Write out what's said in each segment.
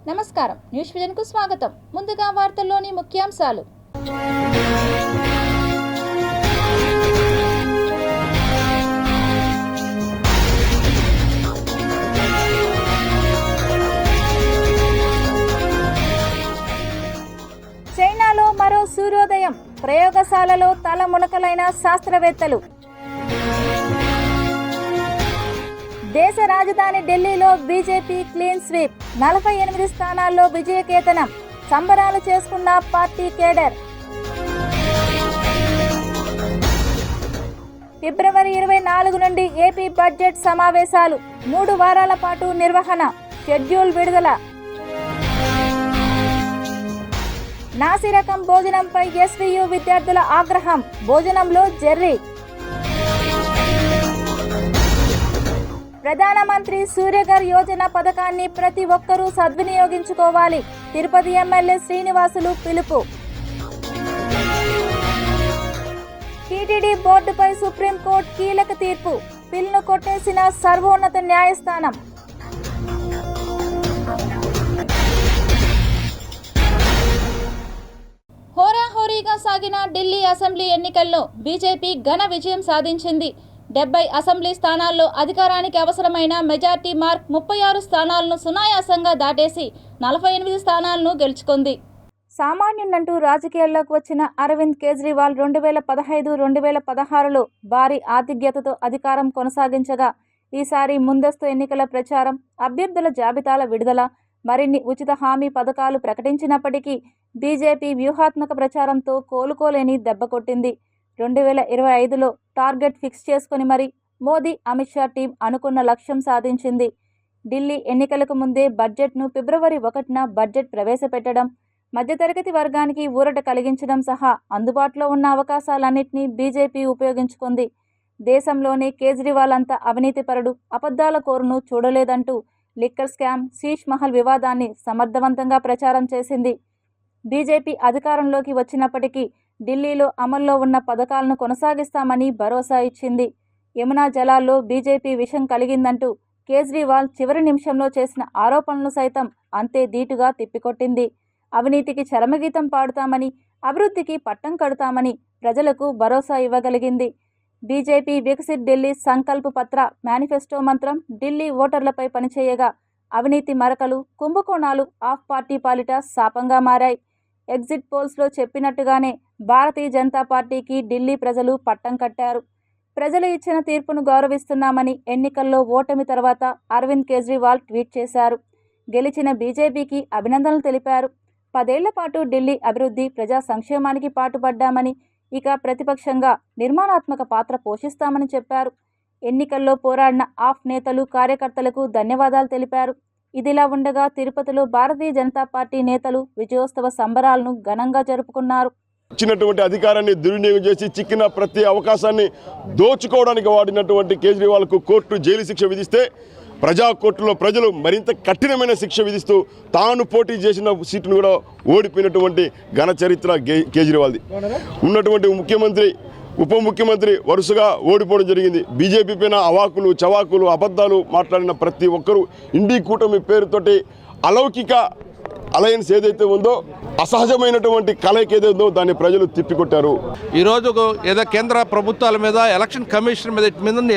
నమస్కారం, news vision కు స్వాగతం. ముందుగా వార్తల్లోని ముఖ్యాంశాలు. చైనాలో మరో సూర్యోదయం, ప్రయోగశాలలో తల మునకలైన శాస్త్రవేత్తలు. దేశ రాజధాని ఢిల్లీలో బీజేపీ క్లీన్ స్వీప్, 48 స్థానాల్లో విజయకేతనం, సంబరాలు చేసుకున్న పార్టీ కేడర్. ఫిబ్రవరి 24 నుండి ఏపీ బడ్జెట్ సమావేశాలు, 3 వారాల పాటు నిర్వహణ, షెడ్యూల్ విడుదల. నాసిరకం భోజనంపై ఎస్వీయు విద్యార్థుల ఆగ్రహం, భోజనంలో జెర్రీ. ప్రధానమంత్రి సూర్యఘర్ యోజన పథకాన్ని ప్రతి ఒక్కరూ సద్వినియోగించుకోవాలి, తిరుపతి ఎమ్మెల్యే శ్రీనివాసులు పిలుపు. టీటీడీ బోర్డుపై సుప్రీంకోర్టు కీలక తీర్పు, పిల్ను కొట్టేసిన సర్వోన్నత న్యాయస్థానం. హోరాహోరీగా సాగిన ఢిల్లీ అసెంబ్లీ ఎన్నికల్లో బీజేపీ ఘన విజయం సాధించింది. 70 అసెంబ్లీ స్థానాల్లో అధికారానికి అవసరమైన మెజార్టీ మార్క్ 36 స్థానాలను సునాయాసంగా దాటేసి 48 స్థానాలను గెలుచుకుంది. సామాన్యునంటూ రాజకీయాల్లోకి వచ్చిన అరవింద్ కేజ్రీవాల్ 2015-2016లో భారీ ఆధిక్యతతో అధికారం కొనసాగించగా, ఈసారి ముందస్తు ఎన్నికల ప్రచారం, అభ్యర్థుల జాబితాల విడుదల, మరిన్ని ఉచిత హామీ పథకాలు ప్రకటించినప్పటికీ బీజేపీ వ్యూహాత్మక ప్రచారంతో కోలుకోలేని దెబ్బ కొట్టింది. 2025లో టార్గెట్ ఫిక్స్ చేసుకుని మరి మోదీ, అమిత్ షా టీం అనుకున్న లక్ష్యం సాధించింది. ఢిల్లీ ఎన్నికలకు ముందే బడ్జెట్ను ఫిబ్రవరి 1న బడ్జెట్ ప్రవేశపెట్టడం, మధ్యతరగతి వర్గానికి ఊరట కలిగించడం సహా అందుబాటులో ఉన్న అవకాశాలన్నింటినీ బీజేపీ ఉపయోగించుకుంది. దేశంలోనే కేజ్రీవాల్ అంత అవినీతిపరుడు, అబద్ధాల కోరును చూడలేదంటూ లిక్కర్ స్కామ్, శీష్ మహల్ వివాదాన్ని సమర్థవంతంగా ప్రచారం చేసింది. బీజేపీ అధికారంలోకి వచ్చినప్పటికీ ఢిల్లీలో అమల్లో ఉన్న పథకాలను కొనసాగిస్తామని భరోసా ఇచ్చింది. యమునా జలాల్లో బీజేపీ విషం కలిగిందంటూ కేజ్రీవాల్ చివరి నిమిషంలో చేసిన ఆరోపణలు సైతం అంతే ధీటుగా తిప్పికొట్టింది. అవినీతికి చరమగీతం పాడుతామని, అభివృద్ధికి పట్టం కడతామని ప్రజలకు భరోసా ఇవ్వగలిగింది. బీజేపీ వికసిత్ ఢిల్లీ సంకల్ప పత్ర మేనిఫెస్టో మంత్రం ఢిల్లీ ఓటర్లపై పనిచేయగా, అవినీతి మరకలు, కుంభకోణాలు ఆఫ్ పార్టీ పాలిట శాపంగా మారాయి. ఎగ్జిట్ పోల్స్లో చెప్పినట్టుగానే భారతీయ జనతా పార్టీకి ఢిల్లీ ప్రజలు పట్టం కట్టారు. ప్రజలు ఇచ్చిన తీర్పును గౌరవిస్తున్నామని ఎన్నికల్లో ఓటమి తర్వాత అరవింద్ కేజ్రీవాల్ ట్వీట్ చేశారు. గెలిచిన బీజేపీకి అభినందనలు తెలిపారు. 10 ఏళ్ల పాటు ఢిల్లీ అభివృద్ధి, ప్రజా సంక్షేమానికి పాటుపడ్డామని, ఇక ప్రతిపక్షంగా నిర్మాణాత్మక పాత్ర పోషిస్తామని చెప్పారు. ఎన్నికల్లో పోరాడిన ఆఫ్ నేతలు, కార్యకర్తలకు ధన్యవాదాలు తెలిపారు. ఇదిలా ఉండగా తిరుపతిలో భారతీయ జనతా పార్టీ నేతలు విజయోత్సవ సంబరాలను ఘనంగా జరుపుకున్నారు. ఇచ్చినటువంటి అధికారాన్ని దుర్వినియోగం చేసి చిక్కిన ప్రతి అవకాశాన్ని దోచుకోవడానికి వాడినటువంటి కేజ్రీవాల్కు కోర్టు జైలు శిక్ష విధిస్తే, ప్రజా కోర్టులో ప్రజలు మరింత కఠినమైన శిక్ష విధిస్తూ తాను పోటీ చేసిన సీటును కూడా ఓడిపోయినటువంటి ఘన చరిత్ర కేజ్రీవాల్ది. ఉన్నటువంటి ముఖ్యమంత్రి, ఉప ముఖ్యమంత్రి వరుసగా ఓడిపోవడం జరిగింది. బీజేపీ పైన అవాకులు, చవాకులు, అబద్ధాలు మాట్లాడిన ప్రతి ఒక్కరూ ఇండి కూటమి పేరుతోటి అలౌకిక అలయన్స్ ఏదైతే ఉందో, అసహజమైనటువంటి కలయిక ఏదైతే ఉందో దాన్ని ప్రజలు తిప్పికొట్టారు. ఈరోజు ఏదో కేంద్ర ప్రభుత్వాల మీద, ఎలక్షన్ కమిషన్ మీద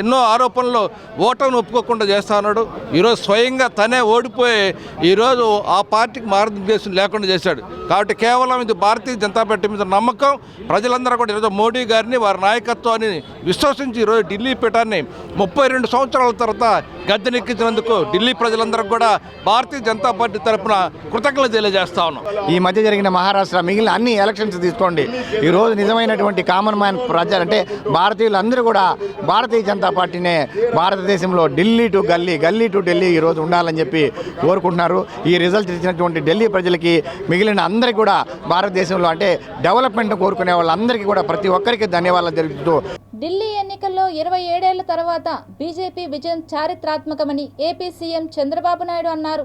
ఎన్నో ఆరోపణలు ఓటర్ను ఒప్పుకోకుండా చేస్తా ఉన్నాడు. ఈరోజు స్వయంగా తనే ఓడిపోయి ఈరోజు ఆ పార్టీకి మార్గదర్శనం లేకుండా చేశాడు. కాబట్టి కేవలం ఇది భారతీయ జనతా పార్టీ మీద నమ్మకం. ప్రజలందరూ కూడా ఈరోజు మోడీ గారిని, వారి నాయకత్వాన్ని విశ్వసించి ఈరోజు ఢిల్లీ పీఠాన్ని 32 సంవత్సరాల తర్వాత గద్దెనెక్కించినందుకు ఢిల్లీ ప్రజలందరూ కూడా భారతీయ జనతా పార్టీ తరఫున కృతజ్ఞతలు తెలియజేస్తా ఉన్నాం. ఈ మధ్య జరిగిన మహారాష్ట్ర, మిగిలిన అన్ని ఎలక్షన్స్ తీసుకోండి, ఈరోజు నిజమైనటువంటి కామన్ మ్యాన్ ప్రజలు అంటే భారతీయులందరూ కూడా భారతీయ జనతా పార్టీనే భారతదేశంలో ఢిల్లీ టు గల్లీ, గల్లీ టు ఢిల్లీ ఈరోజు ఉండాలని చెప్పి కోరుకుంటున్నారు. ఈ రిజల్ట్ ఇచ్చినటువంటి ఢిల్లీ ప్రజలకి, మిగిలిన అందరికీ కూడా భారతదేశంలో అంటే డెవలప్మెంట్ కోరుకునే వాళ్ళందరికీ కూడా ప్రతి ఒక్కరికి ధన్యవాదాలు తెలుపుతూ, ఢిల్లీ ఎన్నికల్లో 27 ఏళ్ల తర్వాత బీజేపీ విజయం చారిత్రాత్మకమని ఏపీ సీఎం చంద్రబాబు నాయుడు అన్నారు.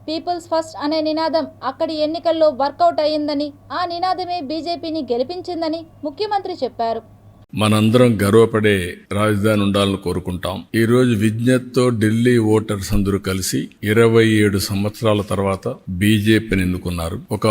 పీపుల్స్ ఫస్ట్ అనే నినాదం అక్కడి ఎన్నికల్లో వర్కౌట్ అయ్యిందని, ఆ నినాదమే బీజేపీని గెలిపించిందని ముఖ్యమంత్రి చెప్పారు. మనందరం గర్వపడే రాజధాని ఉండాలని కోరుకుంటాం. ఈ రోజు విజ్ఞతతో ఢిల్లీ ఓటర్స్ అందరూ కలిసి 27 సంవత్సరాల తర్వాత బీజేపీని ఎన్నుకున్నారు. ఒక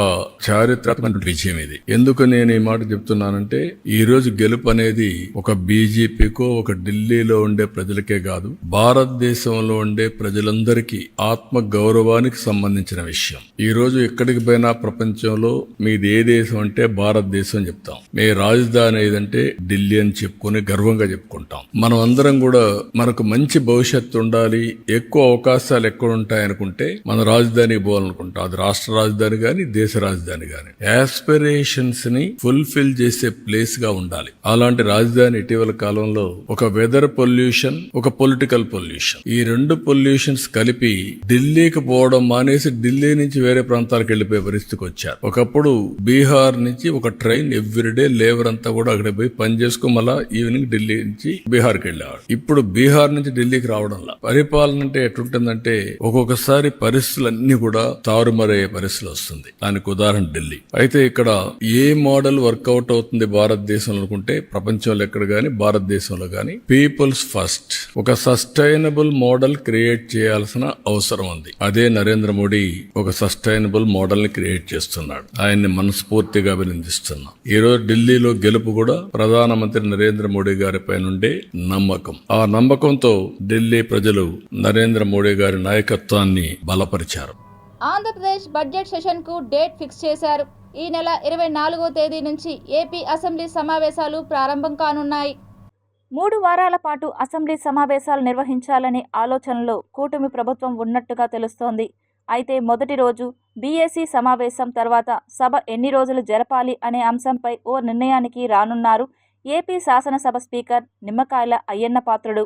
చారిత్రాత్మక విజయం ఇది. ఎందుకు నేను ఈ మాట చెప్తున్నానంటే, ఈ రోజు గెలుపు అనేది ఒక బీజేపీకో ఒక ఢిల్లీలో ఉండే ప్రజలకే కాదు, భారతదేశంలో ఉండే ప్రజలందరికీ ఆత్మ గౌరవానికి సంబంధించిన విషయం. ఈ రోజు ఎక్కడికి పోయినా ప్రపంచంలో మీది ఏ దేశం అంటే భారతదేశం చెప్తాం. మీ రాజధాని ఏదంటే ఢిల్లీ అని చెప్పుకొని గర్వంగా చెప్పుకుంటాం. మనం అందరం కూడా మనకు మంచి భవిష్యత్తు ఉండాలి, ఎక్కువ అవకాశాలు ఎక్కడ ఉంటాయి అనుకుంటే మన రాజధానికి పోవాలనుకుంటాం. అది రాష్ట్ర రాజధాని గాని దేశ రాజధాని గాని యాస్పిరేషన్స్ ని ఫుల్ఫిల్ చేసే ప్లేస్ గా ఉండాలి. అలాంటి రాజధాని ఇటీవల కాలంలో ఒక వెదర్ పొల్యూషన్, ఒక పొలిటికల్ పొల్యూషన్, ఈ రెండు పొల్యూషన్స్ కలిపి ఢిల్లీకి పోవడం మానేసి ఢిల్లీ నుంచి వేరే ప్రాంతాలకు వెళ్లిపోయే పరిస్థితికి వచ్చారు. ఒకప్పుడు బీహార్ నుంచి ఒక ట్రైన్ ఎవ్రీడే లేబర్ అంతా కూడా అక్కడ పోయి పని చేసుకుని మళ్ళా ఈవినింగ్ ఢిల్లీ నుంచి బీహార్కి వెళ్ళేవాడు. ఇప్పుడు బీహార్ నుంచి ఢిల్లీకి రావడంలా పరిపాలన అంటే ఎట్లుంటుందంటే ఒక్కొక్కసారి పరిస్థితులన్నీ కూడా తారుమారయ్యే పరిస్థితులు వస్తుంది. దానికి ఉదాహరణ ఢిల్లీ. అయితే ఇక్కడ ఏ మోడల్ వర్కౌట్ అవుతుంది భారతదేశంలో అనుకుంటే, ప్రపంచంలో ఎక్కడ గానీ భారతదేశంలో గానీ పీపుల్స్ ఫస్ట్ ఒక సస్టైనబుల్ మోడల్ క్రియేట్ చేయాల్సిన అవసరం ఉంది. అదే నరేంద్ర మోడీ ఒక సస్టైనబుల్ మోడల్ ని క్రియేట్ చేస్తున్నాడు. ఆయన్ని మనస్ఫూర్తిగా అభినందిస్తున్నాం. ఈ రోజు ఢిల్లీలో గెలుపు కూడా ప్రధానమంత్రి నరేంద్ర మోడీ గారి పైనుండే నమ్మకం. ఆ నమ్మకంతో ఢిల్లీ ప్రజలు నరేంద్ర మోడీ గారి నాయకత్వాన్ని బలపరిచారు. ఆంధ్రప్రదేశ్ బడ్జెట్ సెషన్కు డేట్ ఫిక్స్ చేశారు. ఈ నెల 24వ తేదీ నుంచి ఏపీ అసెంబ్లీ సమావేశాలు ప్రారంభం కానున్నాయి. 3 వారాల పాటు అసెంబ్లీ సమావేశాలు నిర్వహించాలనే ఆలోచనలో కూటమి ప్రభుత్వం ఉన్నట్టుగా తెలుస్తోంది. అయితే మొదటి రోజు బీఏసీ సమావేశం తర్వాత సభ ఎన్ని రోజులు జరపాలి అనే అంశంపై ఓ నిర్ణయానికి రానున్నారు ఏపీ శాసనసభ స్పీకర్ నిమ్మకాయల అయ్యన్న పాత్రుడు.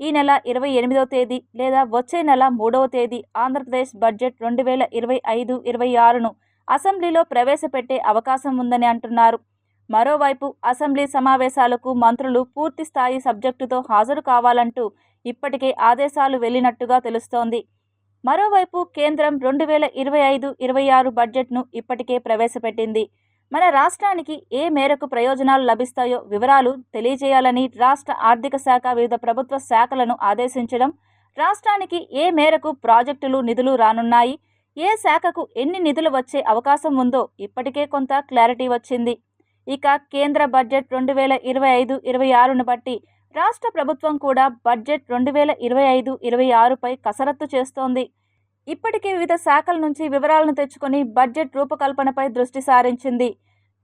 ఈ నెల 28వ తేదీ లేదా వచ్చే నెల 3వ తేదీ ఆంధ్రప్రదేశ్ బడ్జెట్ 2025-26ను అసెంబ్లీలో ప్రవేశపెట్టే అవకాశం ఉందని అంటున్నారు. మరోవైపు అసెంబ్లీ సమావేశాలకు మంత్రులు పూర్తి స్థాయి సబ్జెక్టుతో హాజరు కావాలంటూ ఇప్పటికే ఆదేశాలు వెళ్లినట్టుగా తెలుస్తోంది. మరోవైపు కేంద్రం 2025-26 బడ్జెట్ను ఇప్పటికే ప్రవేశపెట్టింది. మన రాష్ట్రానికి ఏ మేరకు ప్రయోజనాలు లభిస్తాయో వివరాలు తెలియజేయాలని రాష్ట్ర ఆర్థిక శాఖ వివిధ ప్రభుత్వ శాఖలను ఆదేశించడం, రాష్ట్రానికి ఏ మేరకు ప్రాజెక్టులు నిధులు రానున్నాయి, ఏ శాఖకు ఎన్ని నిధులు వచ్చే అవకాశం ఉందో ఇప్పటికే కొంత క్లారిటీ వచ్చింది. ఇక కేంద్ర బడ్జెట్ 2025-26ను బట్టి రాష్ట్ర ప్రభుత్వం కూడా బడ్జెట్ 2025-26పై కసరత్తు చేస్తోంది. ఇప్పటికే వివిధ శాఖల నుంచి వివరాలను తెచ్చుకొని బడ్జెట్ రూపకల్పనపై దృష్టి సారించింది.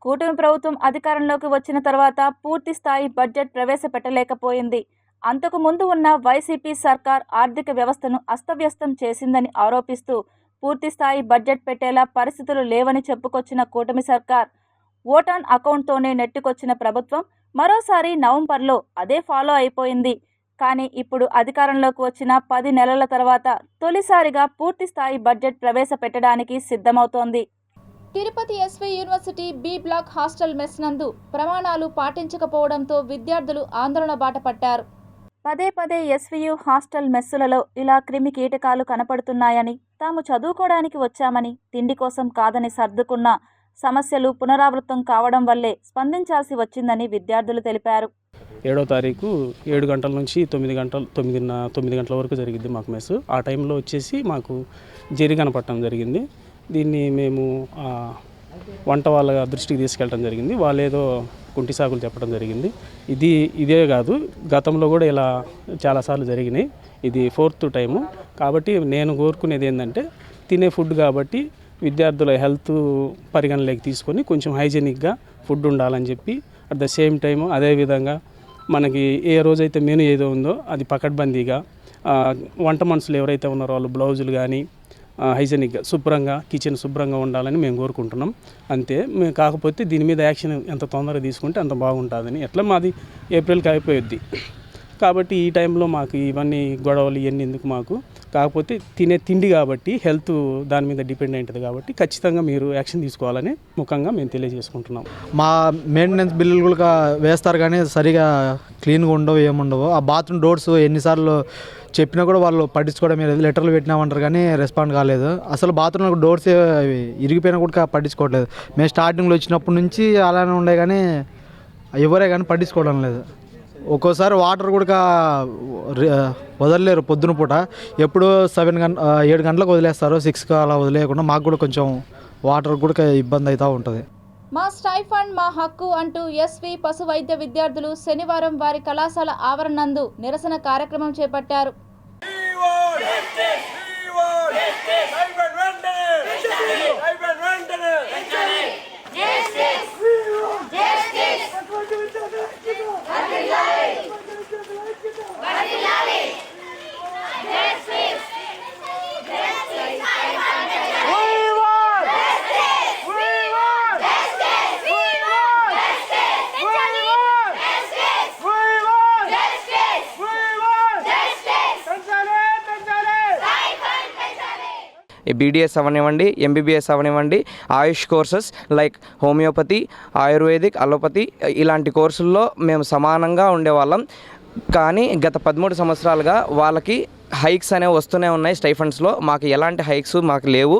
కూటమి ప్రభుత్వం అధికారంలోకి వచ్చిన తర్వాత పూర్తి స్థాయి బడ్జెట్ ప్రవేశపెట్టలేకపోయింది. అంతకు ముందు ఉన్న వైసీపీ సర్కార్ ఆర్థిక వ్యవస్థను అస్తవ్యస్తం చేసిందని ఆరోపిస్తూ పూర్తి స్థాయి బడ్జెట్ పెట్టేలా పరిస్థితులు లేవని చెప్పుకొచ్చిన కూటమి సర్కార్ ఓట్ ఆన్ అకౌంట్తోనే నెట్టుకొచ్చిన ప్రభుత్వం మరోసారి నవంబర్లో అదే ఫాలో అయిపోయింది. కానీ ఇప్పుడు అధికారంలోకి వచ్చిన 10 నెలల తర్వాత తొలిసారిగా పూర్తి స్థాయి బడ్జెట్ ప్రవేశపెట్టడానికి సిద్ధమవుతోంది. Tirupati SV university B block hostel mess నందు ప్రమాణాలు పాటించకపోవడంతో విద్యార్థులు ఆందోళన బాట పట్టారు. పదే ఎస్వియు హాస్టల్ మెస్సులలో ఇలా క్రిమి కీటకాలు కనపడుతున్నాయని, తాము చదువుకోవడానికి వచ్చామని, తిండి కోసం కాదని సర్దుకున్న సమస్యలు పునరావృతం కావడం వల్లే స్పందించాల్సి వచ్చిందని విద్యార్థులు తెలిపారు. 7వ తారీఖు 7 గంటల నుంచి 9 గంటల వరకు జరిగింది మాకు మెస్. ఆ టైంలో వచ్చేసి మాకు జరి కనపడటం జరిగింది. దీన్ని మేము వంట వాళ్ళ దృష్టికి తీసుకెళ్ళడం జరిగింది. వాళ్ళు ఏదో కుంటి సాకులు చెప్పడం జరిగింది. ఇదే కాదు, గతంలో కూడా ఇలా చాలాసార్లు జరిగినాయి. ఇది 4th టైము. కాబట్టి నేను కోరుకునేది ఏంటంటే, తినే ఫుడ్ కాబట్టి విద్యార్థుల హెల్త్ పరిగణలోకి తీసుకొని కొంచెం హైజీనిక్గా ఫుడ్ ఉండాలని చెప్పి, అట్ ద సేమ్ టైము అదేవిధంగా మనకి ఏ రోజైతే మెనూ ఏదో ఉందో అది పకడ్బందీగా, వంట మనుషులు ఎవరైతే ఉన్నారో వాళ్ళు బ్లౌజులు కానీ హైజీనిక్గా శుభ్రంగా కిచెన్ శుభ్రంగా ఉండాలని మేము కోరుకుంటున్నాం. అంతే. కాకపోతే దీని మీద యాక్షన్ ఎంత తొందరగా తీసుకుంటే అంత బాగుంటుందని. ఎట్లా మాది ఏప్రిల్కి అయిపోయిద్ది కాబట్టి ఈ టైంలో మాకు ఇవన్నీ గొడవలు ఇవన్నీ ఎందుకు మాకు. కాకపోతే తినే తిండి కాబట్టి హెల్త్ దాని మీద డిపెండ్ అయింటుంది కాబట్టి ఖచ్చితంగా మీరు యాక్షన్ తీసుకోవాలని ముఖంగా మేము తెలియజేసుకుంటున్నాం. మా మెయింటెనెన్స్ బిల్లులు కూడా వేస్తారు కానీ సరిగా క్లీన్గా ఉండవు, ఏముండవు. ఆ బాత్రూమ్ డోర్స్ ఎన్నిసార్లు చెప్పినా కూడా వాళ్ళు పట్టించుకోవడం లేదు. లెటర్లు పెట్టినామంటారు కానీ రెస్పాండ్ కాలేదు. అసలు బాత్రూంలో డోర్స్ ఇరిగిపోయినా కూడా పట్టించుకోవట్లేదు. మేము స్టార్టింగ్లో వచ్చినప్పటి నుంచి అలానే ఉండే కానీ ఎవరే కానీ పట్టించుకోవడం లేదు. ఒక్కోసారి వాటర్ కూడా వదలలేరు పొద్దున పూట. ఎప్పుడు 7 గంటలకు వదిలేస్తారు, 6కి అలా వదిలేయకుండా మాకు కూడా కొంచెం వాటర్ కూడా ఇబ్బంది అవుతూ ఉంటుంది. మా స్టైఫండ్ మా హక్కు అంటూ ఎస్వి పశు వైద్య విద్యార్థులు శనివారం వారి కళాశాల ఆవరణందు నిరసన కార్యక్రమం చేపట్టారు. బీడీఎస్ అవనివ్వండి, ఎంబీబీఎస్ అవనివ్వండి, Ayush courses like homeopathy, ayurvedic, allopathy ఇలాంటి కోర్సుల్లో మేము సమానంగా ఉండేవాళ్ళం. కానీ గత 13 సంవత్సరాలుగా వాళ్ళకి హైక్స్ అనేవి వస్తూనే ఉన్నాయి. స్టైఫండ్స్లో మాకు ఎలాంటి హైక్స్ మాకు లేవు.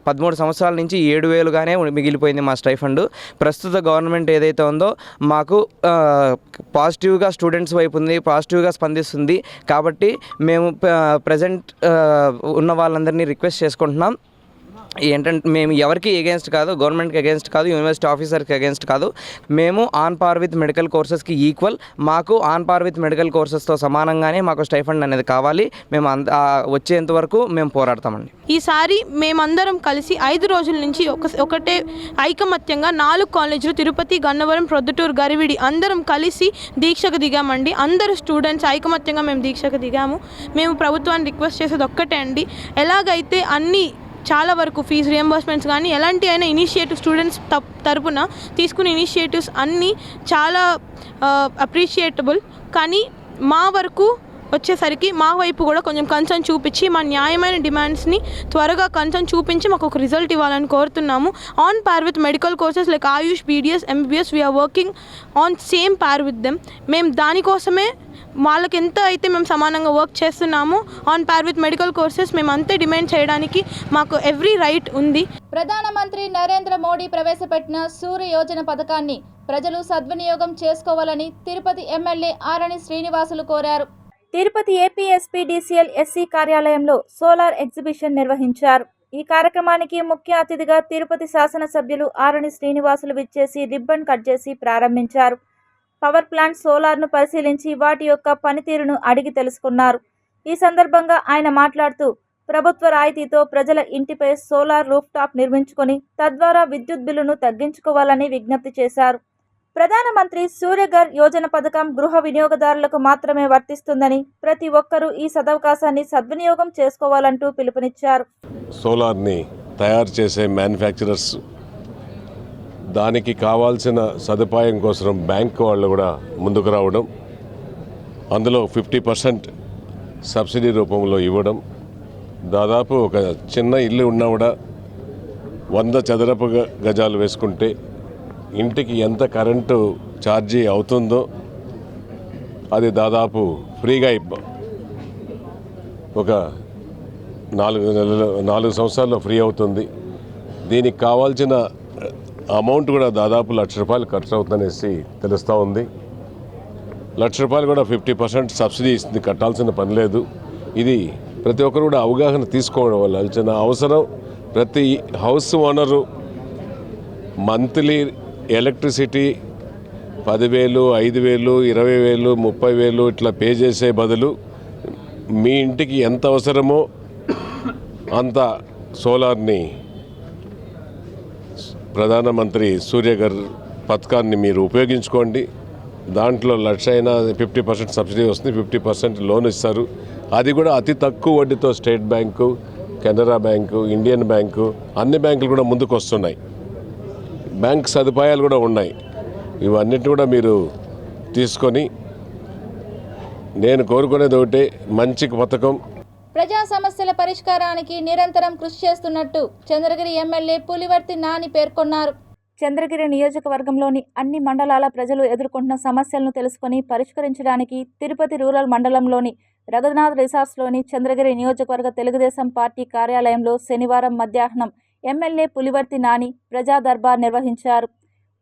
13 సంవత్సరాల నుంచి 7,000గానే మిగిలిపోయింది మా స్టైఫండ్. ప్రస్తుత గవర్నమెంట్ ఏదైతే ఉందో మాకు పాజిటివ్గా స్టూడెంట్స్ వైపు ఉంది, పాజిటివ్గా స్పందిస్తుంది. కాబట్టి మేము ప్రజెంట్ ఉన్న వాళ్ళందరినీ రిక్వెస్ట్ చేసుకుంటున్నాం. ఏంటంటే మేము ఎవరికి ఎగెన్స్ట్ కాదు, గవర్నమెంట్కి ఎగెన్స్ట్ కాదు, యూనివర్సిటీ ఆఫీసర్కి ఎగెన్స్ట్ కాదు. మేము ఆన్ పార్ విత్ మెడికల్ కోర్సెస్కి ఈక్వల్. మాకు ఆన్ పార్ విత్ మెడికల్ కోర్సెస్తో సమానంగానే మాకు స్టైఫండ్ అనేది కావాలి. మేము వచ్చేంత వరకు మేము పోరాడతామండి. ఈసారి మేమందరం కలిసి 5 రోజుల నుంచి ఒకటే ఐకమత్యంగా 4 కాలేజీలు తిరుపతి, గన్నవరం, ప్రొద్దుటూరు, గరివిడి అందరం కలిసి దీక్షకు దిగామండి. అందరు స్టూడెంట్స్ ఐకమత్యంగా మేము దీక్షకు దిగాము. మేము ప్రభుత్వాన్ని రిక్వెస్ట్ చేసేది ఒక్కటే అండి, ఎలాగైతే అన్ని చాలా వరకు ఫీజు రియంబర్స్మెంట్స్ కానీ ఎలాంటి అయినా ఇనిషియేటివ్ స్టూడెంట్స్ తరపున తీసుకునే ఇనిషియేటివ్స్ అన్నీ చాలా అప్రిషియేటబుల్. కానీ మా వరకు వచ్చేసరికి మా వైపు కూడా కొంచెం కన్సర్న్ చూపించి మా న్యాయమైన డిమాండ్స్ని త్వరగా కన్సర్న్ చూపించి మాకు ఒక రిజల్ట్ ఇవ్వాలని కోరుతున్నాము. On par with medical courses like Ayush, BDS, MBBS we are working on same par with them. మేము దానికోసమే వాళ్ళకి ఎంత అయితే మేము సమానంగా వర్క్ చేస్తున్నామో on par with medical courses మేము అంతే డిమాండ్ చేయడానికి మాకు ఎవ్రీ రైట్ ఉంది. ప్రధానమంత్రి నరేంద్ర మోడీ ప్రవేశపెట్టిన సూర్య యోజన పథకాన్ని ప్రజలు సద్వినియోగం చేసుకోవాలని తిరుపతి ఎమ్మెల్యే ఆరణి శ్రీనివాసులు కోరారు. తిరుపతి ఏపీఎస్పీడీసీఎల్ ఎస్సీ కార్యాలయంలో సోలార్ ఎగ్జిబిషన్ నిర్వహించారు. ఈ కార్యక్రమానికి ముఖ్య అతిథిగా తిరుపతి శాసనసభ్యులు ఆరణి శ్రీనివాసులు విచ్చేసి రిబ్బన్ కట్ చేసి ప్రారంభించారు. పవర్ ప్లాంట్ సోలార్ను పరిశీలించి వాటి యొక్క పనితీరును అడిగి తెలుసుకున్నారు. ఈ సందర్భంగా ఆయన మాట్లాడుతూ ప్రభుత్వ రాయితీతో ప్రజల ఇంటిపై సోలార్ రూఫ్టాప్ నిర్మించుకొని తద్వారా విద్యుత్ బిల్లును తగ్గించుకోవాలని విజ్ఞప్తి చేశారు. ప్రధానమంత్రి సూర్యఘర్ యోజన పథకం గృహ వినియోగదారులకు మాత్రమే వర్తిస్తుందని, ప్రతి ఒక్కరూ ఈ సదవకాశాన్ని సద్వినియోగం చేసుకోవాలంటూ పిలుపునిచ్చారు. సోలార్ని తయారు చేసే మ్యానుఫ్యాక్చరర్స్ దానికి కావాల్సిన సదుపాయం కోసం బ్యాంక్ వాళ్ళు కూడా ముందుకు రావడం, అందులో 50% సబ్సిడీ రూపంలో ఇవ్వడం, దాదాపు ఒక చిన్న ఇల్లు ఉన్నా కూడా 100 చదరపు గజాలు వేసుకుంటే ఇంటికి ఎంత కరెంటు ఛార్జీ అవుతుందో అది దాదాపు ఫ్రీగా ఒక 4 సంవత్సరాల్లో ఫ్రీ అవుతుంది. దీనికి కావాల్సిన అమౌంట్ కూడా దాదాపు ₹1,00,000 ఖర్చు అవుతుందనేసి తెలుస్తూ ఉంది. ₹1,00,000 కూడా 50% సబ్సిడీ ఇస్తుంది, కట్టాల్సిన పని లేదు. ఇది ప్రతి ఒక్కరు కూడా అవగాహన తీసుకోవడం వల్ల అవసరం. ప్రతి హౌస్ ఓనరు మంత్లీ ఎలక్ట్రిసిటీ 10,000, 5,000, 20,000, 30,000 ఇట్లా పే చేసే బదులు మీ ఇంటికి ఎంత అవసరమో అంత సోలార్ని ప్రధానమంత్రి సూర్యఘర్ పథకాన్ని మీరు ఉపయోగించుకోండి. దాంట్లో 1,00,000 అయినా 50% సబ్సిడీ వస్తుంది, 50% లోన్ ఇస్తారు. అది కూడా అతి తక్కువ వడ్డీతో state bank, Canara bank, Indian bank అన్ని బ్యాంకులు కూడా ముందుకు వస్తున్నాయి. బ్యాంక్ సదుపాయాలు కూడా ఉన్నాయి. ఇవన్నిటి కూడా మీరు తీసుకొని, నేను కోరుకునేది ఒకటే, మంచి పథకం. ప్రజా సమస్యల పరిష్కారానికి నిరంతరం కృషి చేస్తున్నట్టు చంద్రగిరి ఎమ్మెల్యే పులివర్తి నాని పేర్కొన్నారు. చంద్రగిరి నియోజకవర్గంలోని అన్ని మండలాల ప్రజలు ఎదుర్కొంటున్న సమస్యలను తెలుసుకొని పరిష్కరించడానికి తిరుపతి రూరల్ మండలంలోని రఘునాథ్ రిసార్ట్స్లోని చంద్రగిరి నియోజకవర్గ తెలుగుదేశం పార్టీ కార్యాలయంలో శనివారం మధ్యాహ్నం ఎమ్మెల్యే పులివర్తి నాని ప్రజా దర్బార్ నిర్వహించారు.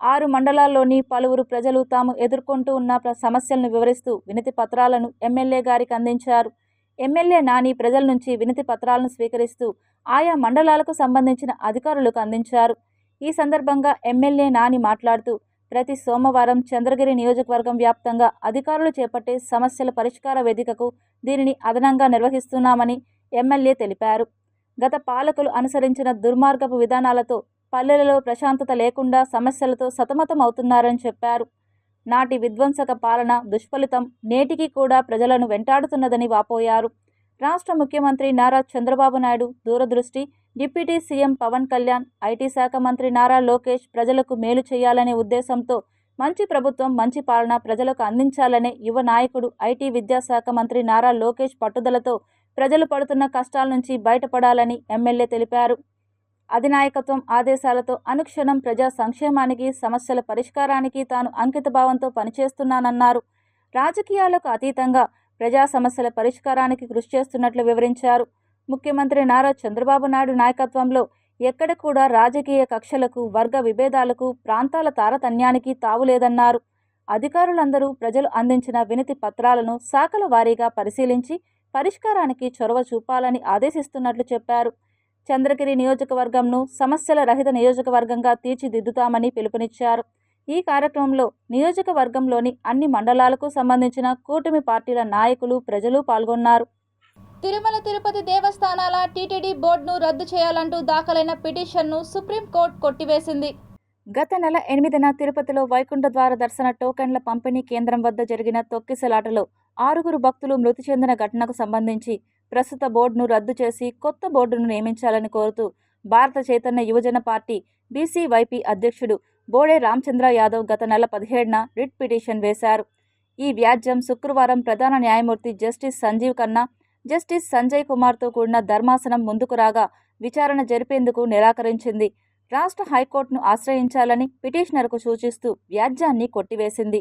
6 మండలాల్లోని పలువురు ప్రజలు తాము ఎదుర్కొంటూ ఉన్న సమస్యలను వివరిస్తూ వినతి పత్రాలను ఎమ్మెల్యే గారికి అందించారు. ఎమ్మెల్యే నాని ప్రజల నుంచి వినతి పత్రాలను స్వీకరిస్తూ ఆయా మండలాలకు సంబంధించిన అధికారులకు అందించారు. ఈ సందర్భంగా ఎమ్మెల్యే నాని మాట్లాడుతూ ప్రతి సోమవారం చంద్రగిరి నియోజకవర్గం వ్యాప్తంగా అధికారులు చేపట్టే సమస్యల పరిష్కార వేదికకు దీనిని అదనంగా నిర్వహిస్తున్నామని ఎమ్మెల్యే తెలిపారు. గత పాలకులు అనుసరించిన దుర్మార్గపు విధానాలతో పల్లెలలో ప్రశాంతత లేకుండా సమస్యలతో సతమతమవుతున్నారని చెప్పారు. నాటి విధ్వంసక పాలన దుష్ఫలితం నేటికి కూడా ప్రజలను వెంటాడుతున్నదని వాపోయారు. రాష్ట్ర ముఖ్యమంత్రి నారా చంద్రబాబు నాయుడు దూరదృష్టి, deputy CM Pawan Kalyan, IT శాఖ మంత్రి నారా లోకేష్ ప్రజలకు మేలు చేయాలనే ఉద్దేశంతో మంచి ప్రభుత్వం మంచి పాలన ప్రజలకు అందించాలనే యువ నాయకుడు ఐటీ విద్యాశాఖ మంత్రి నారా లోకేష్ పట్టుదలతో ప్రజలు పడుతున్న కష్టాల నుంచి బయటపడాలని ఎమ్మెల్యే తెలిపారు. అధినాయకత్వం ఆదేశాలతో అనుక్షణం ప్రజా సంక్షేమానికి, సమస్యల పరిష్కారానికి తాను అంకితభావంతో పనిచేస్తున్నానన్నారు. రాజకీయాలకు అతీతంగా ప్రజా సమస్యల పరిష్కారానికి కృషి చేస్తున్నట్లు వివరించారు. ముఖ్యమంత్రి నారా చంద్రబాబు నాయుడు నాయకత్వంలో ఎక్కడ కూడా రాజకీయ కక్షలకు, వర్గ విభేదాలకు, ప్రాంతాల తారతమ్యానికి తావులేదన్నారు. అధికారులందరూ ప్రజలు అందించిన వినతి పత్రాలను శాఖల వారీగా పరిశీలించి పరిష్కారానికి చొరవ చూపాలని ఆదేశిస్తున్నట్లు చెప్పారు. చంద్రగిరి నియోజకవర్గంను సమస్యల రహిత నియోజకవర్గంగా తీర్చిదిద్దుతామని పిలుపునిచ్చారు. ఈ కార్యక్రమంలో నియోజకవర్గంలోని అన్ని మండలాలకు సంబంధించిన కూటమి పార్టీల నాయకులు, ప్రజలు పాల్గొన్నారు. తిరుమల తిరుపతి దేవస్థానాల టీటీడీ బోర్డును రద్దు చేయాలంటూ దాఖలైన పిటిషన్ను సుప్రీంకోర్టు కొట్టివేసింది. గత నెల 8న తిరుపతిలో వైకుంఠ ద్వార దర్శన టోకెన్ల పంపిణీ కేంద్రం వద్ద జరిగిన తొక్కిసలాటలో 6 భక్తులు మృతి చెందిన ఘటనకు సంబంధించి ప్రస్తుత బోర్డును రద్దు చేసి కొత్త బోర్డును నియమించాలని కోరుతూ భారత చైతన్య యువజన పార్టీ బీసీవైపీ అధ్యక్షుడు బోడే రామచంద్ర యాదవ్ గత నెల 17న రిట్ పిటిషన్ వేశారు. ఈ వ్యాజ్యం శుక్రవారం ప్రధాన న్యాయమూర్తి జస్టిస్ సంజీవ్ ఖన్నా, జస్టిస్ సంజయ్ కుమార్తో కూడిన ధర్మాసనం ముందుకు రాగా విచారణ జరిపేందుకు నిరాకరించింది. రాష్ట్ర హైకోర్టును ఆశ్రయించాలని పిటిషనర్కు సూచిస్తూ వ్యాజ్యాన్ని కొట్టివేసింది.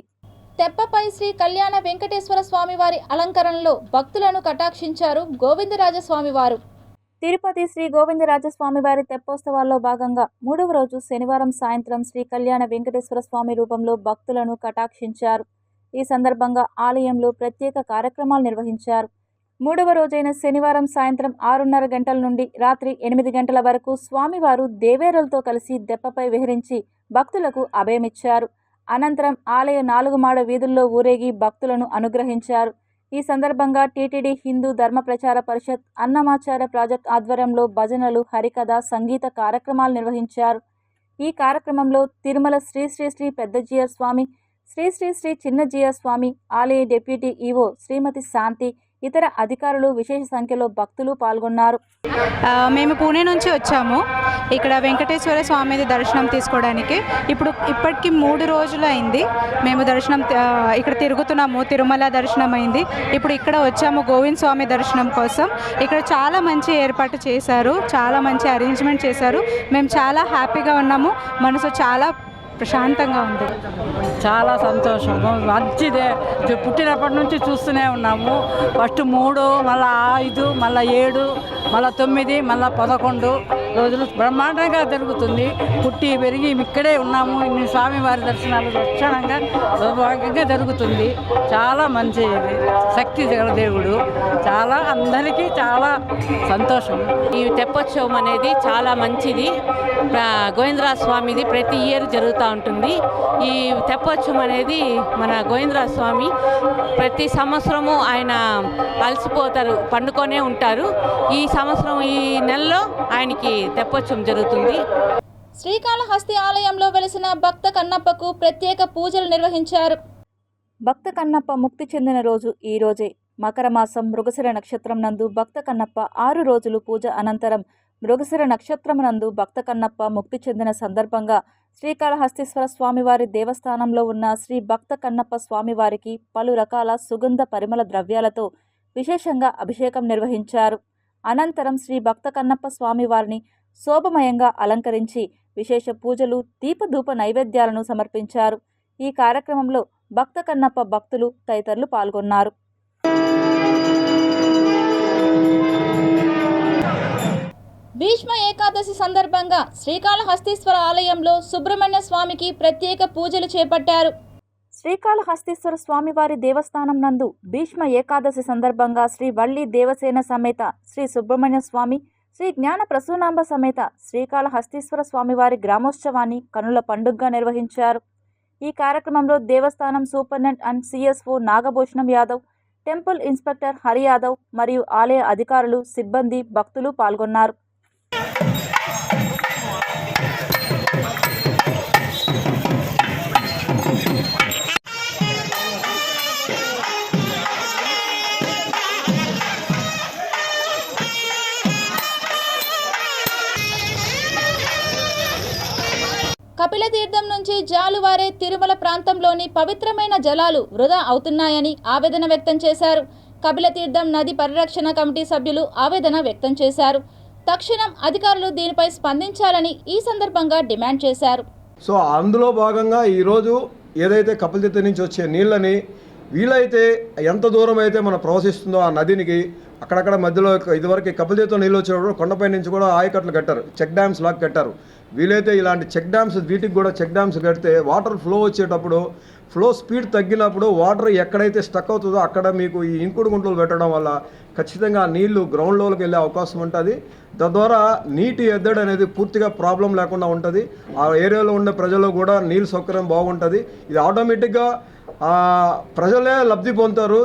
తెప్పపై శ్రీ కళ్యాణ వెంకటేశ్వర స్వామివారి అలంకరణలో భక్తులను కటాక్షించారు గోవిందరాజస్వామివారు. తిరుపతి శ్రీ గోవిందరాజస్వామివారి తెప్పోత్సవాల్లో భాగంగా 3వ రోజు శనివారం సాయంత్రం శ్రీ కళ్యాణ వెంకటేశ్వర స్వామి రూపంలో భక్తులను కటాక్షించారు. ఈ సందర్భంగా ఆలయంలో ప్రత్యేక కార్యక్రమాలు నిర్వహించారు. 3వ రోజైన శనివారం సాయంత్రం 6:30 గంటల నుండి రాత్రి 8 గంటల వరకు స్వామివారు దేవేరులతో కలిసి దెప్పపై విహరించి భక్తులకు అభయమిచ్చారు. అనంతరం ఆలయ 4 మాడ వీధుల్లో ఊరేగి భక్తులను అనుగ్రహించారు. ఈ సందర్భంగా టీటీడీ హిందూ ధర్మ ప్రచార పరిషత్ అన్నమాచార్య ప్రాజెక్ట్ ఆధ్వర్యంలో భజనలు, హరికథ, సంగీత కార్యక్రమాలు నిర్వహించారు. ఈ కార్యక్రమంలో తిరుమల శ్రీ శ్రీ శ్రీ పెద్ద జీయర్ స్వామి, శ్రీ శ్రీ శ్రీ చిన్న జీయర్ స్వామి, ఆలయ డిప్యూటీ ఈవో శ్రీమతి శాంతి, ఇతర అధికారులు, విశేష సంఖ్యలో భక్తులు పాల్గొన్నారు. మేము పూణే నుంచి వచ్చాము ఇక్కడ వెంకటేశ్వర స్వామి దర్శనం తీసుకోవడానికి. ఇప్పటికి 3 రోజులు అయింది మేము దర్శనం ఇక్కడ తిరుగుతున్నాము. తిరుమల దర్శనం అయింది. ఇప్పుడు ఇక్కడ వచ్చాము గోవింద్ స్వామి దర్శనం కోసం. ఇక్కడ చాలా మంచి ఏర్పాటు చేశారు, చాలా మంచి అరేంజ్మెంట్ చేశారు. మేము చాలా హ్యాపీగా ఉన్నాము. మనసు చాలా ప్రశాంతంగా ఉంది. చాలా సంతోషం, మంచిదే. పుట్టినప్పటి నుంచి చూస్తూనే ఉన్నాము. ఫస్ట్ 3, మళ్ళీ 5, మళ్ళీ 7, మళ్ళీ 9, మళ్ళీ 11 రోజులు బ్రహ్మాండంగా జరుగుతుంది. పుట్టి పెరిగి ఇక్కడే ఉన్నాము. ఇన్ని స్వామివారి దర్శనాలు లక్షణంగా సౌభాగ్యంగా జరుగుతుంది. చాలా మంచి శక్తి దేవుడు. చాలా అందరికీ చాలా సంతోషం. ఈ తెప్పోత్సవం అనేది చాలా మంచిది. గోవిందరాజ స్వామిది ప్రతి ఇయర్ జరుగుతూ ఉంటుంది. ఈ తెప్పోత్సవం అనేది మన గోవిందరాజ స్వామి ప్రతి సంవత్సరము ఆయన అలసిపోతారు, పండుకొనే ఉంటారు. ఈ సంవత్సరం ఈ నెలలో ఆయనకి తెప్పోత్సవం జరుగుతుంది. శ్రీకాళహస్తి ఆలయంలో వెలిసిన భక్త కన్నప్పకు ప్రత్యేక పూజలు నిర్వహించారు. భక్త కన్నప్ప ముక్తి చెందిన రోజు ఈ రోజే. మకర మాసం మృగశిర నక్షత్రం నందు భక్త కన్నప్ప 6 రోజులు పూజ అనంతరం మృగశిర నక్షత్రం నందు భక్త కన్నప్ప ముక్తి చెందిన సందర్భంగా శ్రీకాళహస్తీశ్వర స్వామివారి దేవస్థానంలో ఉన్న శ్రీ భక్త కన్నప్ప స్వామివారికి పలు రకాల సుగంధ పరిమళ ద్రవ్యాలతో విశేషంగా అభిషేకం నిర్వహించారు. అనంతరం శ్రీ భక్త కన్నప్ప స్వామివారిని శోభమయంగా అలంకరించి విశేష పూజలు, దీపధూప నైవేద్యాలను సమర్పించారు. ఈ కార్యక్రమంలో భక్త కన్నప్ప భక్తులు తదితరులు పాల్గొన్నారు. భీష్మ ఏకాదశి సందర్భంగా శ్రీకాళహస్తీశ్వర ఆలయంలో సుబ్రహ్మణ్య స్వామికి ప్రత్యేక పూజలు చేపట్టారు. శ్రీకాళహస్తీశ్వర స్వామివారి దేవస్థానం నందు భీష్మ ఏకాదశి సందర్భంగా శ్రీ వల్లి దేవసేన సమేత శ్రీ సుబ్రహ్మణ్య స్వామి, శ్రీ జ్ఞాన ప్రసూనాంబ సమేత శ్రీకాళహస్తీశ్వర స్వామివారి గ్రామోత్సవాన్ని కనుల పండుగగా నిర్వహించారు. ఈ కార్యక్రమంలో దేవస్థానం superintendent and CSO Nagabhushanam Yadav, temple inspector Hari Yadav మరియు ఆలయ అధికారులు, సిబ్బంది, భక్తులు పాల్గొన్నారు. కపిలతీర్థం నుంచి జాలువారే తిరుమల ప్రాంతంలోని పవిత్రమైన జలాలు వృధా అవుతున్నాయని ఆవేదన వ్యక్తం చేశారు. కపిలతీర్థం నది పరిరక్షణ కమిటీ సభ్యులు ఆవేదన వ్యక్తం చేశారు. తక్షణం అధికారులు దీనిపై స్పందించాలని ఈ సందర్భంగా డిమాండ్ చేశారు. సో అందులో భాగంగా ఈరోజు ఏదైతే కపిలతీర్థం నుంచి వచ్చే నీళ్ళని వీలైతే ఎంత దూరం అయితే మనం ప్రవహిస్తుందో ఆ నదినికి అక్కడక్కడ మధ్యలో ఇదివరకు కపిలతీర్థం నీళ్ళు వచ్చేటప్పుడు కొండపై నుంచి కూడా ఆయకట్లు కట్టారు, చెక్ డ్యామ్స్ లాగా కట్టారు. వీలైతే ఇలాంటి చెక్ డ్యామ్స్, వీటికి కూడా చెక్ డ్యామ్స్ కడితే వాటర్ ఫ్లో వచ్చేటప్పుడు ఫ్లో స్పీడ్ తగ్గినప్పుడు వాటర్ ఎక్కడైతే స్టక్ అవుతుందో అక్కడ మీకు ఈ ఇంకుడు గుంటలు పెట్టడం వల్ల ఖచ్చితంగా నీళ్లు గ్రౌండ్ లెవెల్కి వెళ్ళే అవకాశం ఉంటుంది. తద్వారా నీటి ఎద్దడి అనేది పూర్తిగా ప్రాబ్లం లేకుండా ఉంటుంది. ఆ ఏరియాలో ఉండే ప్రజలు కూడా నీళ్ళు సౌకర్యం బాగుంటుంది. ఇది ఆటోమేటిక్గా ప్రజలే లబ్ధి పొందుతారు.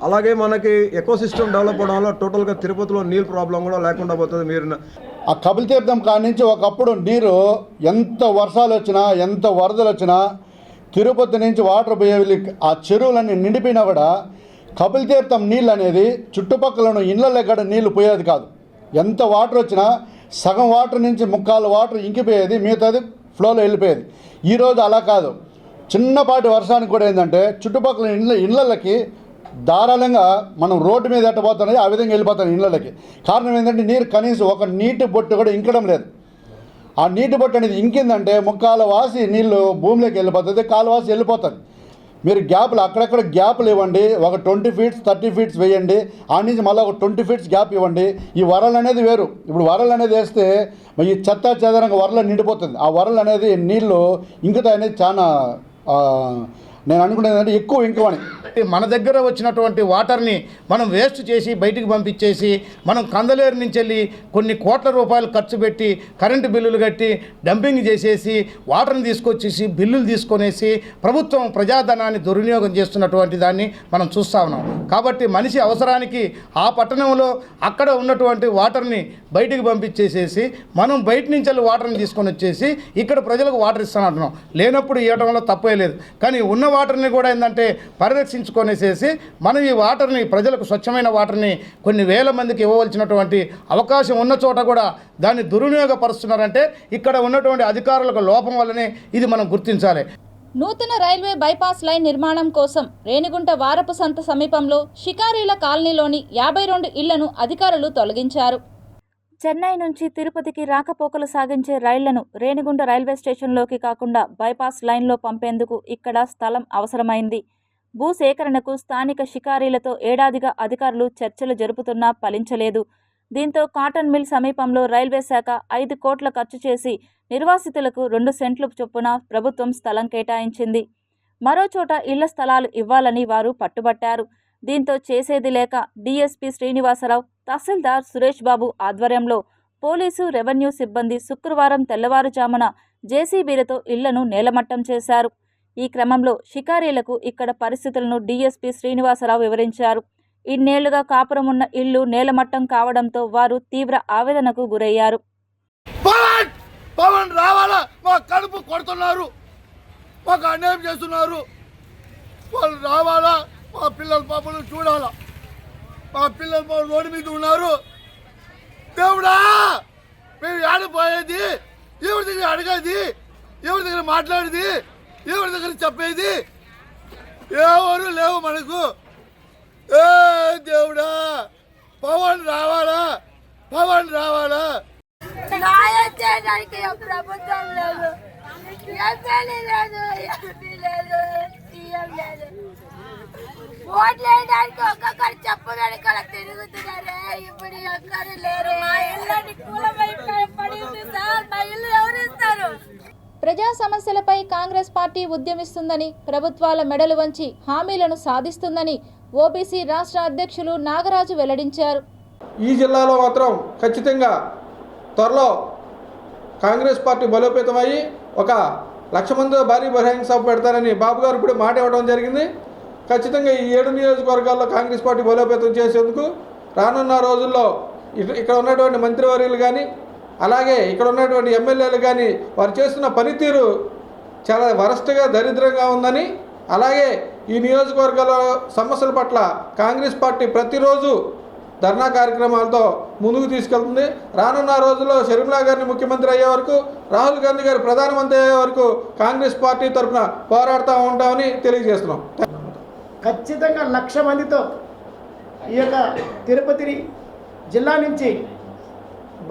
అలాగే మనకి ఎకోసిస్టమ్ డెవలప్ అవడం వల్ల టోటల్గా తిరుపతిలో నీళ్ళు ప్రాబ్లం కూడా లేకుండా పోతుంది. మీరు ఆ కపిలతీర్థం కాడి నుంచి ఒకప్పుడు నీరు ఎంత వర్షాలు వచ్చినా, ఎంత వరదలు వచ్చినా, తిరుపతి నుంచి వాటర్ పోయే ఆ చెరువులన్నీ నిండిపోయినా కూడా కపిలతీర్థం నీళ్ళు అనేది చుట్టుపక్కల ఉన్న ఇళ్ళ కూడా నీళ్లు పోయేది కాదు. ఎంత వాటర్ వచ్చినా సగం వాటర్ నుంచి ముక్కాలు వాటర్ ఇంకిపోయేది, మిగతాది ఫ్లోలో వెళ్ళిపోయేది. ఈరోజు అలా కాదు. చిన్నపాటి వర్షానికి కూడా ఏంటంటే చుట్టుపక్కల ఇళ్ళకి ధారాళంగా మనం రోడ్డు మీద ఎట్టబోతున్నది ఆ విధంగా వెళ్ళిపోతాం ఇళ్ళకి. కారణం ఏంటంటే నీరు కనీసం ఒక నీటి బొట్టు కూడా ఇంకడం లేదు. ఆ నీటి బొట్టు అనేది ఇంకిందంటే ముక్కాల వాసి నీళ్ళు భూమిలోకి వెళ్ళిపోతుంది, కాలువాసి వెళ్ళిపోతుంది. మీరు గ్యాప్లు అక్కడక్కడ గ్యాప్లు ఇవ్వండి, ఒక 20 feet 30 feet వేయండి, ఆ నుంచి మళ్ళీ ఒక 20 feet గ్యాప్ ఇవ్వండి. ఈ వరలు అనేది వేరు. ఇప్పుడు వరలు అనేది వేస్తే ఈ చెత్త చెదరంగా వరలు నిండిపోతుంది. ఆ వరలు అనేది నీళ్ళు ఇంకుతాయి అనేది చాలా నేను అనుకునేది అంటే ఎక్కువ ఇంకవని. మన దగ్గర వచ్చినటువంటి వాటర్ని మనం వేస్ట్ చేసి బయటికి పంపించేసి మనం కందలేరు నుంచి వెళ్ళి కొన్ని కోట్ల రూపాయలు ఖర్చు పెట్టి కరెంటు బిల్లులు కట్టి డంపింగ్ చేసేసి వాటర్ని తీసుకొచ్చేసి బిల్లులు తీసుకొనేసి ప్రభుత్వం ప్రజాధనాన్ని దుర్వినియోగం చేస్తున్నటువంటి దాన్ని మనం చూస్తూ ఉన్నాం. కాబట్టి మనిషి అవసరానికి ఆ పట్టణంలో అక్కడ ఉన్నటువంటి వాటర్ని బయటికి పంపించేసేసి మనం బయట నుంచి వెళ్ళి వాటర్ని తీసుకొని వచ్చేసి ఇక్కడ ప్రజలకు వాటర్ ఇస్తానంటున్నాం. లేనప్పుడు ఇవ్వడం వల్ల తప్పే లేదు. కానీ ఉన్న వాటర్ని కూడా ఏంటంటే పరిరక్షించుకొనేసేసి మనం ఈ వాటర్ని ప్రజలకు స్వచ్ఛమైన వాటర్ని కొన్ని వేల మందికి ఇవ్వవలసినటువంటి అవకాశం ఉన్న చోట కూడా దాన్ని దుర్వినియోగపరుస్తున్నారంటే ఇక్కడ ఉన్నటువంటి అధికారులకు లోపం వల్లనే ఇది మనం గుర్తించాలి. నూతన రైల్వే బైపాస్ లైన్ నిర్మాణం కోసం రేణిగుంట వారపు సంత సమీపంలో షికారీల కాలనీలోని 52 ఇళ్లను అధికారులు తొలగించారు. చెన్నై నుంచి తిరుపతికి రాకపోకలు సాగించే రైళ్లను రేణిగుంట రైల్వే స్టేషన్లోకి కాకుండా బైపాస్ లైన్లో పంపేందుకు ఇక్కడ స్థలం అవసరమైంది. భూసేకరణకు స్థానిక షికారీలతో ఏడాదిగా అధికారులు చర్చలు జరుపుతున్నా ఫలించలేదు. దీంతో కాటన్ మిల్ సమీపంలో రైల్వే శాఖ 5 కోట్ల ఖర్చు చేసి నిర్వాసితులకు 2 సెంట్లు చొప్పున ప్రభుత్వం స్థలం కేటాయించింది. మరోచోట ఇళ్ల స్థలాలు ఇవ్వాలని వారు పట్టుబట్టారు. దీంతో చేసేది లేక డీఎస్పీ శ్రీనివాసరావు, తహసీల్దార్ సురేష్ బాబు ఆధ్వర్యంలో పోలీసు, రెవెన్యూ సిబ్బంది శుక్రవారం తెల్లవారుజామున జేసీబీలతో ఇళ్లను నేలమట్టం చేశారు. ఈ క్రమంలో షికారీలకు ఇక్కడ పరిస్థితులను డీఎస్పీ శ్రీనివాసరావు వివరించారు. ఇన్నేళ్లుగా కాపురం ఉన్న ఇళ్లు నేలమట్టం కావడంతో వారు తీవ్ర ఆవేదనకు గురయ్యారు. పవన్ రావాలా, మా కడుపు కొడుతున్నారు, మాకు అన్యాయం చేస్తున్నారు. వాళ్ళు రావాలా, మా పిల్లల పాపలు చూడాలా. మా పిల్లల పాపలు రోడ్డు మీద ఉన్నారు. దేవుడా, మేము ఆడిపోయేది ఎవరి దగ్గర అడిగేది, ఎవరి దగ్గర మాట్లాడేది, ఎవరి దగ్గర చెప్పేది ఎవరు లేవు మనకు. ఏ దేవుడా, పవన్ రావాలా, పవన్ రావాలా. ప్రభుత్వం లేదు, ఎమ్మెల్యే లేదు, ఎంపీ లేదు, సీఎం లేదు. ఓట్లు వేయడానికి ఒక్కొక్కరు చెప్పు వెనకాల తిరుగుతున్నారే. ఇప్పుడు ఒక్కరు లేరు. మా ఇల్లు పడింది సార్. మా ఇల్లు ఎవరు ఇస్తారు? ప్రజా సమస్యలపై కాంగ్రెస్ పార్టీ ఉద్యమిస్తుందని, ప్రభుత్వాల మెడలు వంచి హామీలను సాధిస్తుందని ఓబీసీ రాష్ట్ర అధ్యక్షులు నాగరాజు వెల్లడించారు. ఈ జిల్లాలో మాత్రం ఖచ్చితంగా త్వరలో కాంగ్రెస్ పార్టీ బలోపేతమయ్యి 1,00,000 మంది భారీ బహిరంగ సభ పెడతారని బాబు గారు ఇప్పుడు మాట ఇవ్వడం జరిగింది. ఖచ్చితంగా ఈ 7 నియోజకవర్గాల్లో కాంగ్రెస్ పార్టీ బలోపేతం చేసేందుకు రానున్న రోజుల్లో ఇక్కడ ఉన్నటువంటి మంత్రివర్యులు కానీ అలాగే ఇక్కడ ఉన్నటువంటి ఎమ్మెల్యేలు కానీ వారు చేస్తున్న పనితీరు చాలా వరస్ట్గా దరిద్రంగా ఉందని, అలాగే ఈ నియోజకవర్గాల సమస్యల పట్ల కాంగ్రెస్ పార్టీ ప్రతిరోజు ధర్నా కార్యక్రమాలతో ముందుకు తీసుకెళ్తుంది. రానున్న రోజుల్లో షర్మిలా గారిని ముఖ్యమంత్రి అయ్యే వరకు, రాహుల్ గాంధీ గారు ప్రధానమంత్రి అయ్యే వరకు కాంగ్రెస్ పార్టీ తరఫున పోరాడుతూ ఉంటామని తెలియజేస్తున్నాం. ఖచ్చితంగా 1,00,000 మందితో ఈ యొక్క తిరుపతి జిల్లా నుంచి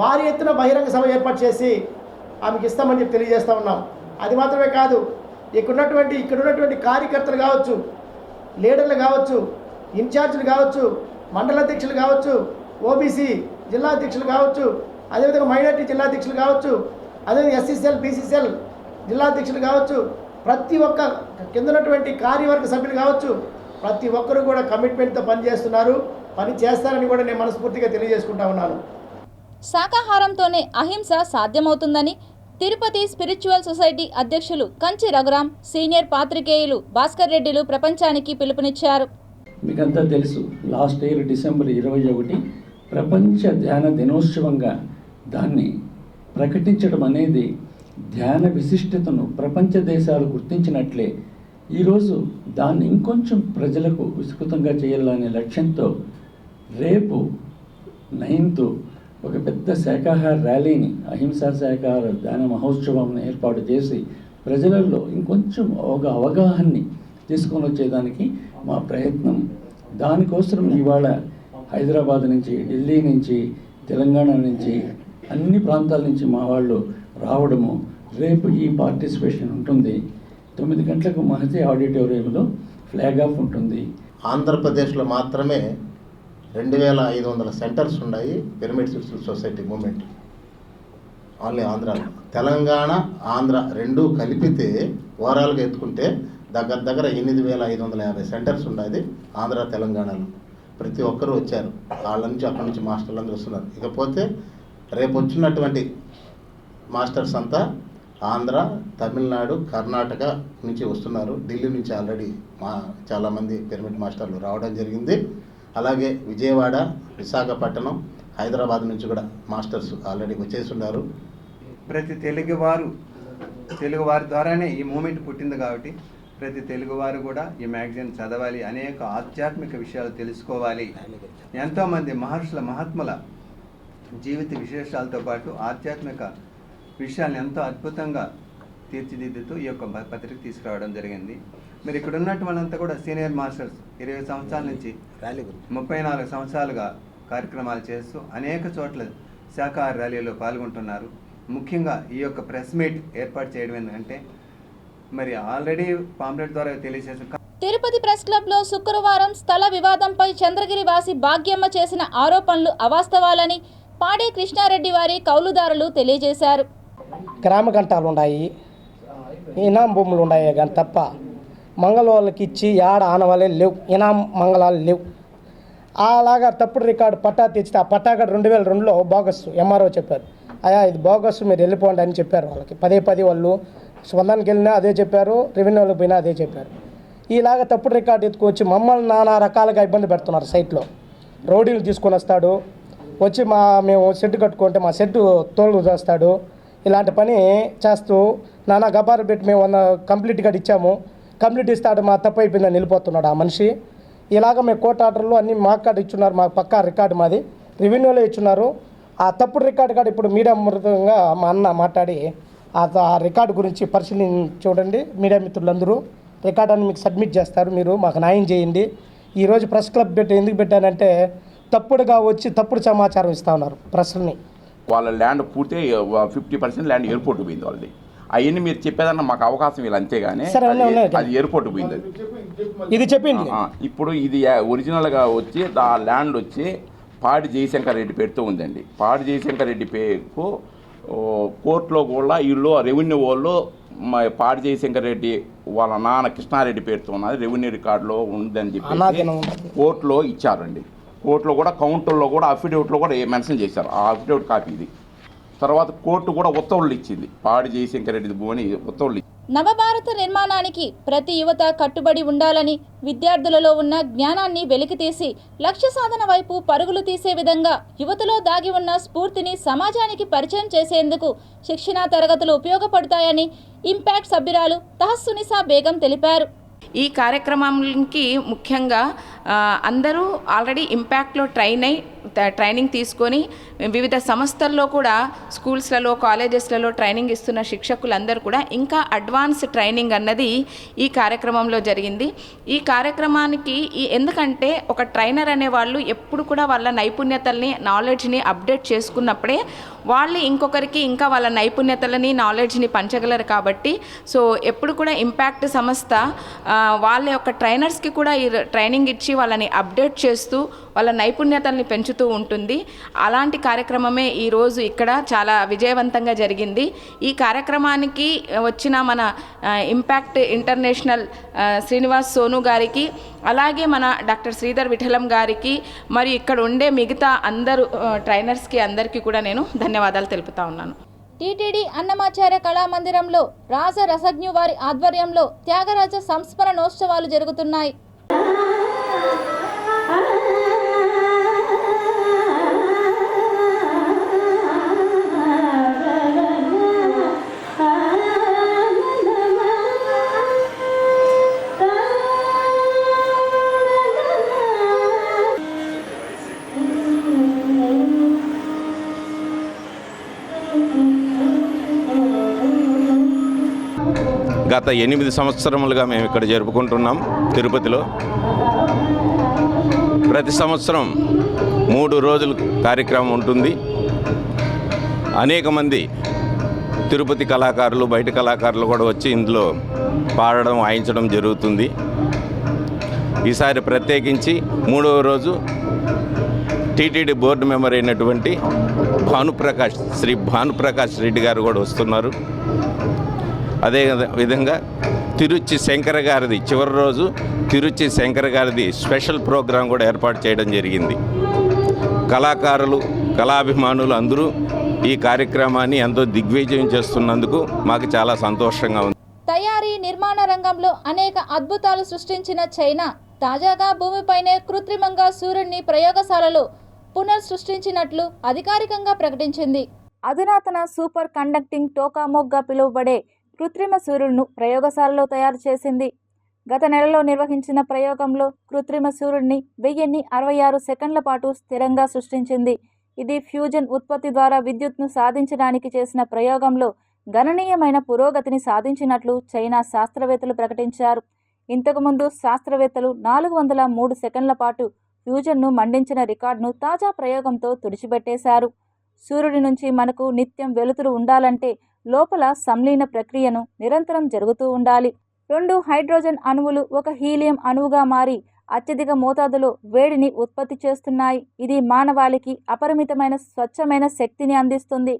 భారీ ఎత్తున బహిరంగ సభ ఏర్పాటు చేసి ఆమెకి ఇస్తామని చెప్పి తెలియజేస్తూ ఉన్నాం. అది మాత్రమే కాదు, ఇక్కడ ఉన్నటువంటి కార్యకర్తలు కావచ్చు, లీడర్లు కావచ్చు, ఇన్ఛార్జీలు కావచ్చు, మండల అధ్యక్షులు కావచ్చు, ఓబీసీ జిల్లా అధ్యక్షులు కావచ్చు, అదేవిధంగా మైనార్టీ జిల్లా అధ్యక్షులు కావచ్చు, అదేవిధంగా ఎస్సీసీఎల్ బీసీసీఎల్ జిల్లా అధ్యక్షులు కావచ్చు, ప్రతి ఒక్క కింద ఉన్నటువంటి కార్యవర్గ సభ్యులు కావచ్చు, ప్రతి ఒక్కరు కూడా కమిట్మెంట్తో పనిచేస్తున్నారు, పని చేస్తారని కూడా నేను మనస్ఫూర్తిగా తెలియజేసుకుంటా ఉన్నాను. శాకాహారంతోనే అహింస సాధ్యమవుతుందని తిరుపతి స్పిరిచువల్ సొసైటీ అధ్యక్షులు కంచి రఘురాం, సీనియర్ పాత్రికేయులు భాస్కర్ రెడ్డిలు ప్రపంచానికి పిలుపునిచ్చారు. మీకంతా తెలుసు, లాస్ట్ ఇయర్ డిసెంబర్ 21 ప్రపంచ ధ్యాన దినోత్సవంగా దాన్ని ప్రకటించడం అనేది ధ్యాన విశిష్టతను ప్రపంచ దేశాలు గుర్తించినట్లే ఈరోజు దాన్ని ఇంకొంచెం ప్రజలకు విస్తృతంగా చేయాలనే లక్ష్యంతో రేపు 9th ఒక పెద్ద శాకాహార ర్యాలీని, అహింసా శాకాహార ధ్యాన మహోత్సవాన్ని ఏర్పాటు చేసి ప్రజలలో ఇంకొంచెం ఒక అవగాహనని తీసుకొని వచ్చేదానికి మా ప్రయత్నం. దానికోసం ఇవాళ హైదరాబాద్ నుంచి, ఢిల్లీ నుంచి, తెలంగాణ నుంచి, అన్ని ప్రాంతాల నుంచి మా వాళ్ళు రావడము, రేపు ఈ పార్టిసిపేషన్ ఉంటుంది. 9 గంటలకు మహతి ఆడిటోరియంలో ఫ్లాగ్ ఆఫ్ ఉంటుంది. ఆంధ్రప్రదేశ్లో మాత్రమే 2,500 సెంటర్స్ ఉన్నాయి pyramid spiritual society moment. Only ఆంధ్రాలో. తెలంగాణ, ఆంధ్ర రెండూ కలిపితే ఓవరాల్గా ఎత్తుకుంటే దగ్గర 8,550 సెంటర్స్ ఉన్నాయి ఆంధ్ర తెలంగాణలో. ప్రతి ఒక్కరూ వచ్చారు, వాళ్ళ నుంచి అక్కడి నుంచి మాస్టర్లు అందరూ వస్తున్నారు. ఇకపోతే రేపు వచ్చినటువంటి మాస్టర్స్ అంతా ఆంధ్ర, తమిళనాడు, కర్ణాటక నుంచి వస్తున్నారు. ఢిల్లీ నుంచి ఆల్రెడీ చాలామంది పిరమిడ్ మాస్టర్లు రావడం జరిగింది. అలాగే విజయవాడ, విశాఖపట్నం, హైదరాబాద్ నుంచి కూడా మాస్టర్స్ ఆల్రెడీ వచ్చేసి ఉన్నారు. ప్రతి తెలుగువారి ద్వారానే ఈ మూమెంట్ పుట్టింది కాబట్టి ప్రతి తెలుగువారు కూడా ఈ మ్యాగజైన్ చదవాలి, అనేక ఆధ్యాత్మిక విషయాలు తెలుసుకోవాలి. ఎంతోమంది మహర్షుల మహాత్ముల జీవిత విశేషాలతో పాటు ఆధ్యాత్మిక విషయాలను ఎంతో అద్భుతంగా తీర్చిదిద్దుతూ ఈ యొక్క పత్రిక తీసుకురావడం జరిగింది. మీరు ఇక్కడ ఉన్నట్టు వాళ్ళంతా కూడా సీనియర్ మాస్టర్స్ 20 సంవత్సరాల నుంచి 34 సంవత్సరాలుగా కార్యక్రమాలు చేస్తూ అనేక చోట్ల శాఖాహార ర్యాలీలో పాల్గొంటున్నారు. ముఖ్యంగా ఈ యొక్క ప్రెస్ మీట్ ఏర్పాటు చేయడం ఏంటంటే మరి ఆల్రెడీ పాంప్లెట్ ద్వారా తెలియజేసిన తిరుపతి ప్రెస్ క్లబ్లో శుక్రవారం స్థల వివాదంపై చంద్రగిరి వాసి భాగ్యమ్మ చేసిన ఆరోపణలు అవాస్తవాలని పాడే కృష్ణారెడ్డి వారి కౌలుదారులు తెలియజేశారు. గ్రామ గంటాలు ఉన్నాయి, ఇనాం భూములు ఉన్నాయి కానీ తప్ప మంగళ వాళ్ళకి ఇచ్చి ఏడ ఆనవాళ్ళే లేవు, ఇనాం మంగళాలు లేవు. అలాగా తప్పుడు రికార్డు పట్టా తెచ్చితే ఆ పట్టా కూడా 2002లో బోగస్ ఎంఆర్ఓ చెప్పారు. అయ్యా ఇది బోగస్, మీరు వెళ్ళిపోండి అని చెప్పారు వాళ్ళకి. పదే వాళ్ళు స్పందనకి వెళ్ళినా అదే చెప్పారు, రెవెన్యూలకు పోయినా అదే చెప్పారు. ఇలాగ తప్పుడు రికార్డు ఎత్తుకొచ్చి మమ్మల్ని నానా రకాలుగా ఇబ్బంది పెడుతున్నారు. సైట్లో రౌడీలు తీసుకొని వస్తాడు, వచ్చి మేము షెడ్ కట్టుకుంటే మా షెడ్ తోలు చేస్తాడు. ఇలాంటి పని చేస్తూ నానా గబారు పెట్టి మేము కంప్లీట్గా ఇచ్చాము, కంప్లీట్ ఇస్తాడు, మా తప్పు అయిపోయిందని వెళ్ళిపోతున్నాడు ఆ మనిషి. ఇలాగ మేము కోర్టు ఆర్డర్లు అన్నీ మాకు కాడ ఇచ్చున్నారు, మాకు పక్కా రికార్డు మాది రెవెన్యూలో ఇచ్చున్నారు. ఆ తప్పుడు రికార్డు కాడ ఇప్పుడు మీడియా మృతంగా మా అన్న మాట్లాడి ఆ రికార్డు గురించి పరిశీలించి చూడండి. మీడియా మిత్రులందరూ రికార్డాన్ని మీకు సబ్మిట్ చేస్తారు, మీరు మాకు న్యాయం చేయండి. ఈరోజు ప్రెస్ క్లబ్ ఎందుకు పెట్టానంటే తప్పుడుగా వచ్చి తప్పుడు సమాచారం ఇస్తూ ఉన్నారు ప్రెస్ని. వాళ్ళ ల్యాండ్ పూర్తి 50% ల్యాండ్ ఎయిర్పోర్ట్ పోయింది వాళ్ళది. అవన్నీ మీరు చెప్పేదన్న మాకు అవకాశం వీళ్ళు, అంతేగాని అది ఎయిర్పోర్ట్ పోయింది. ఇది చెప్పింది. ఇప్పుడు ఇది ఒరిజినల్గా వచ్చి ఆ ల్యాండ్ వచ్చి పాడి జయశంకర్ రెడ్డి పేరుతో ఉందండి. పాడి జయశంకర్ రెడ్డి పేరుకు కోర్టులో కూడా వీళ్ళు రెవెన్యూ వాళ్ళు పాడి జయశంకర్ రెడ్డి వాళ్ళ నాన్న కృష్ణారెడ్డి పేరుతో ఉన్నది, రెవెన్యూ రికార్డులో ఉందని చెప్పి కోర్టులో ఇచ్చారండి. కోర్టులో కూడా కౌంటర్లో కూడా అఫిడవిట్లో కూడా మెన్షన్ చేశారు. ఆ అఫిడవిట్ కాపీ ఇది. తర్వాత కోర్టు కూడా ఉత్తర్వులు ఇచ్చింది, పాడి జయశంకర్ రెడ్డి భూమిని ఉత్తర్వులు. నవభారత నిర్మాణానికి ప్రతి యువత కట్టుబడి ఉండాలని, విద్యార్థులలో ఉన్న జ్ఞానాన్ని వెలికితీసి లక్ష్య సాధన వైపు పరుగులు తీసే విధంగా యువతలో దాగి ఉన్న స్ఫూర్తిని సమాజానికి పరిచయం చేసేందుకు శిక్షణా తరగతులు ఉపయోగపడతాయని ఇంపాక్ట్ సభ్యురాలు తహస్సునిసా బేగం తెలిపారు. ఈ కార్యక్రమానికి ముఖ్యంగా అందరూ ఆల్రెడీ ఇంపాక్ట్లో ట్రైనింగ్ తీసుకొని వివిధ సంస్థల్లో కూడా స్కూల్స్లలో కాలేజెస్లలో ట్రైనింగ్ ఇస్తున్న శిక్షకులందరూ కూడా ఇంకా అడ్వాన్స్ ట్రైనింగ్ అన్నది ఈ కార్యక్రమంలో జరిగింది. ఈ కార్యక్రమానికి ఎందుకంటే ఒక ట్రైనర్ అనేవాళ్ళు ఎప్పుడు కూడా వాళ్ళ నైపుణ్యతల్ని నాలెడ్జ్ని అప్డేట్ చేసుకున్నప్పుడే వాళ్ళు ఇంకొకరికి ఇంకా వాళ్ళ నైపుణ్యతలని నాలెడ్జ్ని పంచగలరు. కాబట్టి సో ఎప్పుడు కూడా ఇంపాక్ట్ సంస్థ వాళ్ళ యొక్క ట్రైనర్స్కి కూడా ఈ ట్రైనింగ్ ఇచ్చి వాళ్ళని అప్డేట్ చేస్తూ వాళ్ళ నైపుణ్యతల్ని పెంచుతూ ఉంటుంది. అలాంటి కార్యక్రమమే ఈరోజు ఇక్కడ చాలా విజయవంతంగా జరిగింది. ఈ కార్యక్రమానికి వచ్చిన మన ఇంపాక్ట్ ఇంటర్నేషనల్ శ్రీనివాస్ సోను గారికి, అలాగే మన డాక్టర్ శ్రీధర్ విఠలం గారికి, మరియు ఇక్కడ ఉండే మిగతా అందరూ ట్రైనర్స్కి అందరికీ కూడా నేను ధన్యవాదాలు తెలుపుతా ఉన్నాను. టీటీడీ అన్నమాచార్య కళామందిరంలో రాజ రసజ్ఞు వారి ఆధ్వర్యంలో త్యాగరాజ సంస్మరణోత్సవాలు జరుగుతున్నాయి. గత 8 సంవత్సరములుగా మేము ఇక్కడ జరుపుకుంటున్నాం తిరుపతిలో. ప్రతి సంవత్సరం 3 రోజులు కార్యక్రమం ఉంటుంది. అనేక మంది తిరుపతి కళాకారులు, బయట కళాకారులు కూడా వచ్చి ఇందులో పాడడం, వాయించడం జరుగుతుంది. ఈసారి ప్రత్యేకించి 3వ రోజు టీటీడీ బోర్డు మెంబర్ అయినటువంటి శ్రీ భానుప్రకాష్ రెడ్డి గారు కూడా వస్తున్నారు. అదే విధంగా తిరుచి శంకర గారిది చివరి రోజు తిరుచి శంకర గారిది స్పెషల్ ప్రోగ్రాం కూడా ఏర్పాటు చేయడం జరిగింది. కళాకారులు, కళాభిమానులు అందరూ ఈ కార్యక్రమాన్ని ఎంతో దిగ్విజయం చేస్తున్నందుకు మాకు చాలా సంతోషంగా ఉంది. తయారీ, నిర్మాణ రంగంలో అనేక అద్భుతాలు సృష్టించిన చైనా తాజాగా భూమిపైనే కృత్రిమంగా సూర్యుడిని ప్రయోగశాలలో పునఃసృష్టించినట్లు అధికారికంగా ప్రకటించింది. అధునాతన సూపర్ కండక్టింగ్ టోకామోక్గా పిలువబడే కృత్రిమ సూర్యుడును ప్రయోగశాలలో తయారు చేసింది. గత నెలలో నిర్వహించిన ప్రయోగంలో కృత్రిమ సూర్యుడిని 1066 సెకండ్ల పాటు స్థిరంగా సృష్టించింది. ఇది ఫ్యూజన్ ఉత్పత్తి ద్వారా విద్యుత్ను సాధించడానికి చేసిన ప్రయోగంలో గణనీయమైన పురోగతిని సాధించినట్లు చైనా శాస్త్రవేత్తలు ప్రకటించారు. ఇంతకుముందు శాస్త్రవేత్తలు 403 సెకండ్ల పాటు ఫ్యూజన్ను మండించిన రికార్డును తాజా ప్రయోగంతో తుడిచిపెట్టేశారు. సూర్యుడి నుంచి మనకు నిత్యం వెలుతురు ఉండాలంటే లోపల సంలీన ప్రక్రియను నిరంతరం జరుగుతూ ఉండాలి. 2 హైడ్రోజన్ అణువులు ఒక హీలియం అణువుగా మారి అత్యధిక మోతాదులో వేడిని ఉత్పత్తి చేస్తున్నాయి. ఇది మానవాళికి అపరిమితమైన స్వచ్ఛమైన శక్తిని అందిస్తుంది.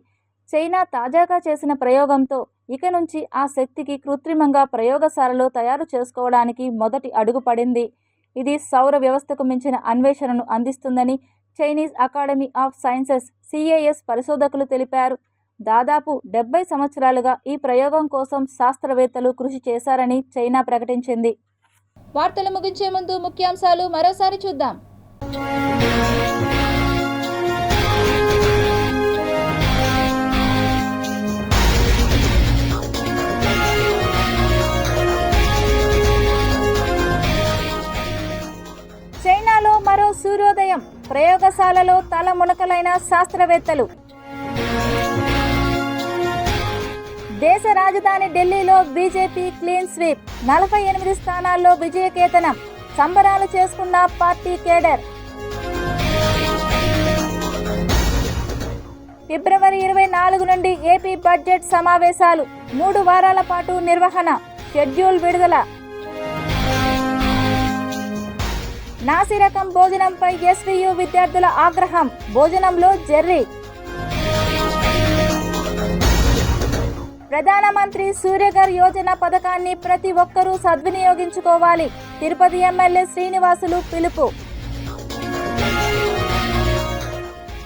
చైనా తాజాగా చేసిన ప్రయోగంతో ఇక నుంచి ఆ శక్తికి కృత్రిమంగా ప్రయోగశాలలో తయారు చేసుకోవడానికి మొదటి అడుగు పడింది. ఇది సౌర వ్యవస్థకు మించిన అన్వేషణను అందిస్తుందని Chinese academy of sciences CAS పరిశోధకులు తెలిపారు. దాదాపు 70 సంవత్సరాలుగా ఈ ప్రయోగం కోసం శాస్త్రవేత్తలు కృషి చేశారని చైనా ప్రకటించింది. వార్తలు ముగించే ముందు ముఖ్యాంశాలు మరోసారి చూద్దాం. చైనాలో మరో సూర్యోదయం, ప్రయోగశాలలో తల మునకలైన శాస్త్రవేత్తలు. దేశ రాజధాని ఢిల్లీలో బీజేపీ క్లీన్ స్వీప్, 48 స్థానాల్లో విజయకేతనం, సంబరాలు చేసుకున్న పార్టీ కేడర్. ఫిబ్రవరి 24 నుండి ఏపీ బడ్జెట్ సమావేశాలు 3 వారాల పాటు నిర్వహణ, షెడ్యూల్ విడుదల. నాసిరకం భోజనంపై ఎస్వీయు విద్యార్థుల ఆగ్రహం, భోజనంలో జెర్రీ. ప్రధానమంత్రి సూర్యఘర్ యోజన పథకాన్ని ప్రతి ఒక్కరూ సద్వినియోగించుకోవాలి, తిరుపతి ఎమ్మెల్యే శ్రీనివాసులు పిలుపు.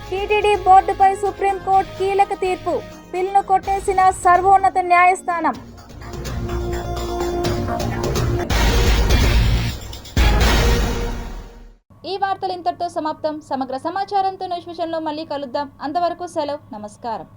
టీటీడీ బోర్డుపై సుప్రీంకోర్టు కీలక తీర్పు, పిల్ను కొట్టేసిన సర్వోన్నత న్యాయస్థానం. ఈ వార్తలు ఇంతటితో సమాప్తం. సమగ్ర సమాచారంతో న్యూస్ విషయంలో మళ్ళీ కలుద్దాం. అంతవరకు సెలవు, నమస్కారం.